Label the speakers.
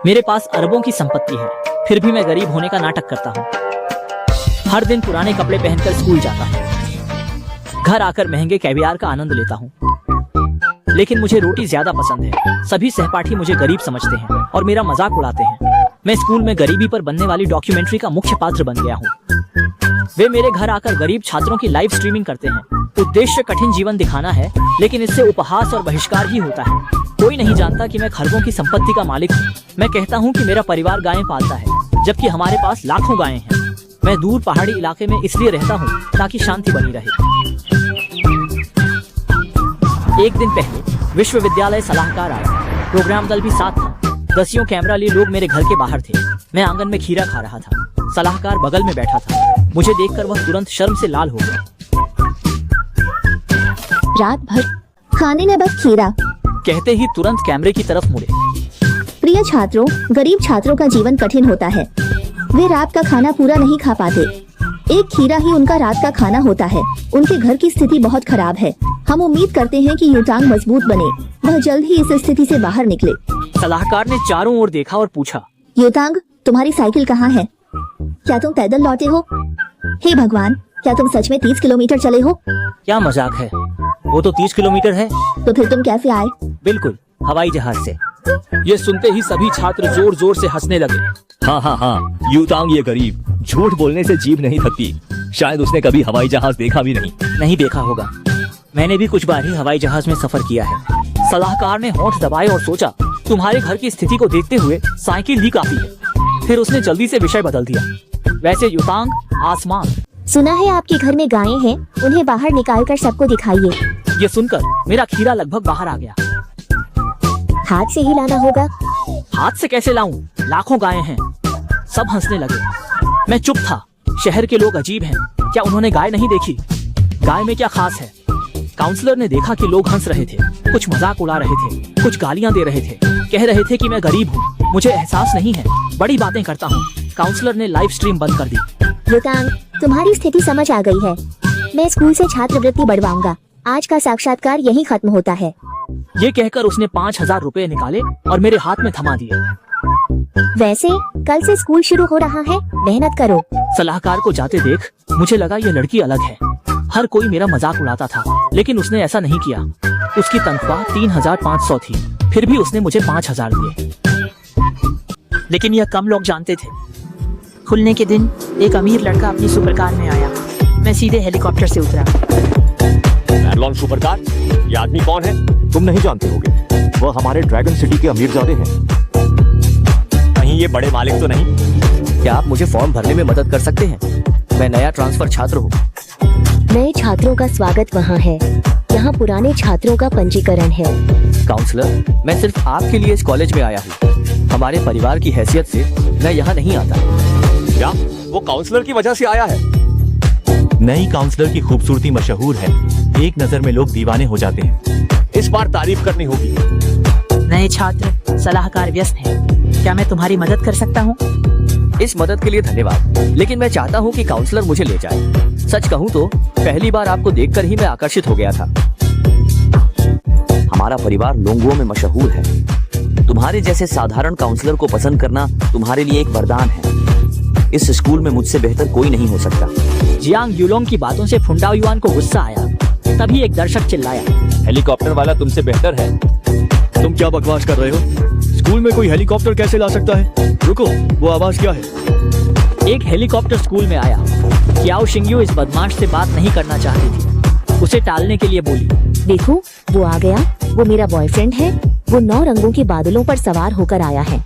Speaker 1: मेरे पास अरबों की संपत्ति है, फिर भी मैं गरीब होने का नाटक करता हूँ। हर दिन पुराने कपड़े पहनकर स्कूल जाता हूँ। घर आकर महंगे कैवियार का आनंद लेता हूँ। लेकिन मुझे रोटी ज्यादा पसंद है। सभी सहपाठी मुझे गरीब समझते हैं और मेरा मजाक उड़ाते हैं। मैं स्कूल में गरीबी पर बनने वाली डॉक्यूमेंट्री का मुख्य पात्र बन गया हूँ। वे मेरे घर आकर गरीब छात्रों की लाइव स्ट्रीमिंग करते हैं। उद्देश्य कठिन जीवन दिखाना है, लेकिन इससे उपहास और बहिष्कार ही होता है। कोई नहीं जानता कि मैं खरबों की संपत्ति का मालिक हूँ। मैं कहता हूँ कि मेरा परिवार गायें पालता है, जबकि हमारे पास लाखों गायें हैं। मैं दूर पहाड़ी इलाके में इसलिए रहता हूँ ताकि शांति बनी रहे। एक दिन पहले विश्वविद्यालय सलाहकार आया। प्रोग्राम दल भी साथ था। दसियों कैमरा लिए लोग मेरे घर के बाहर थे। मैं आंगन में खीरा खा रहा था। सलाहकार बगल में बैठा था। मुझे देखकर वह तुरंत शर्म से लाल हो गया।
Speaker 2: रात भर खाने में बस खीरा,
Speaker 1: कहते ही तुरंत कैमरे की तरफ मुड़े।
Speaker 2: प्रिय छात्रों, गरीब छात्रों का जीवन कठिन होता है। वे रात का खाना पूरा नहीं खा पाते। एक खीरा ही उनका रात का खाना होता है। उनके घर की स्थिति बहुत खराब है। हम उम्मीद करते हैं कि युतांग मजबूत बने, वह जल्द ही इस स्थिति से बाहर निकले।
Speaker 1: सलाहकार ने चारों ओर देखा और पूछा,
Speaker 2: युतांग, तुम्हारी साइकिल कहाँ है? क्या तुम पैदल लौटे हो? हे भगवान, क्या तुम सच में 30 किलोमीटर चले हो?
Speaker 1: क्या मजाक है, वो तो 30 किलोमीटर है।
Speaker 2: तो फिर तुम कैसे आए?
Speaker 1: बिल्कुल, हवाई जहाज से। ये सुनते ही सभी छात्र जोर जोर से हंसने लगे।
Speaker 3: हाँ, युतांग ये गरीब, झूठ बोलने से जीभ नहीं थकती। शायद उसने कभी हवाई जहाज देखा भी नहीं
Speaker 1: देखा होगा। मैंने भी कुछ बार ही हवाई जहाज में सफर किया है। सलाहकार ने होंठ दबाए और सोचा, तुम्हारे घर की स्थिति को देखते हुए साइकिल ही काफी है। फिर उसने जल्दी से विषय बदल दिया। वैसे युतांग, आसमान।
Speaker 2: सुना है आपके घर में गायें हैं, उन्हें बाहर निकाल कर सबको दिखाइए।
Speaker 1: ये सुनकर मेरा खीरा लगभग बाहर आ गया।
Speaker 2: हाथ से ही लाना होगा।
Speaker 1: हाथ से कैसे लाऊं? लाखों गायें हैं। सब हंसने लगे। मैं चुप था। शहर के लोग अजीब हैं। क्या उन्होंने गाय नहीं देखी? गाय में क्या खास है? काउंसलर ने देखा कि लोग हंस रहे थे, कुछ मजाक उड़ा रहे थे, कुछ गालियां दे रहे थे, कह रहे थे कि मैं गरीब हूँ, मुझे एहसास नहीं है, बड़ी बातें करता हूँ। काउंसलर ने लाइव स्ट्रीम बंद कर दी।
Speaker 2: युतांग, तुम्हारी स्थिति समझ आ गई है। मैं स्कूल से छात्रवृत्ति बढ़वाऊंगा। आज का साक्षात्कार यहीं खत्म होता है।
Speaker 1: ये कहकर उसने 5000 रुपए निकाले और मेरे हाथ में थमा दिए।
Speaker 2: वैसे कल से स्कूल शुरू हो रहा है, मेहनत करो।
Speaker 1: सलाहकार को जाते देख मुझे लगा ये लड़की अलग है। हर कोई मेरा मजाक उड़ाता था, लेकिन उसने ऐसा नहीं किया। उसकी तनख्वाह 3500 थी, फिर भी उसने मुझे 5000 दिए। लेकिन यह कम लोग जानते थे। खुलने के दिन एक अमीर लड़का अपनी सुपरकार में आया। मैं सीधे हेलीकॉप्टर से उतरा।
Speaker 3: एयरलॉन सुपरकार? ये आदमी कौन है? तुम नहीं जानते होगे, वह हमारे ड्रैगन सिटी के अमीरजादे हैं। कहीं ये बड़े मालिक तो नहीं?
Speaker 4: क्या आप मुझे फॉर्म भरने में मदद कर सकते हैं? मैं नया ट्रांसफर छात्र हूँ।
Speaker 2: नए छात्रों का स्वागत वहाँ है। यहाँ पुराने छात्रों का पंजीकरण है।
Speaker 4: काउंसलर, मैं सिर्फ आपके लिए इस कॉलेज में आया हूँ। हमारे परिवार की हैसियत से मैं यहाँ नहीं आता।
Speaker 3: क्या वो काउंसलर की वजह से आया है? नई काउंसलर की खूबसूरती मशहूर है। एक नजर में लोग दीवाने हो जाते हैं। इस बार तारीफ करनी होगी।
Speaker 1: नए छात्र, सलाहकार व्यस्त है। क्या मैं तुम्हारी मदद कर सकता हूँ?
Speaker 4: इस मदद के लिए धन्यवाद, लेकिन मैं चाहता हूँ कि काउंसलर मुझे ले जाए। सच कहूँ तो पहली बार आपको देखकर ही मैं आकर्षित हो गया था। हमारा परिवार लोंगुओं में मशहूर है। तुम्हारे जैसे साधारण काउंसलर को पसंद करना तुम्हारे लिए एक वरदान है। इस स्कूल में मुझसे बेहतर कोई नहीं हो सकता।
Speaker 1: जियांग युलोंग की बातों से फुंडाओ युआन को गुस्सा आया। तभी एक दर्शक चिल्लाया,
Speaker 3: हेलीकॉप्टर वाला तुमसे बेहतर है।
Speaker 4: तुम क्या बकवास कर रहे हो? स्कूल में कोई हेलीकॉप्टर कैसे ला सकता है? रुको, वो आवाज क्या है?
Speaker 1: एक हेलीकॉप्टर स्कूल में आया। क्याओ शिंगयू इस बदमाश से बात नहीं करना चाहती थी। उसे टालने के लिए बोली,
Speaker 2: देखो वो आ गया। वो मेरा बॉयफ्रेंड है। वो 9 रंगों के बादलों पर सवार होकर आया है।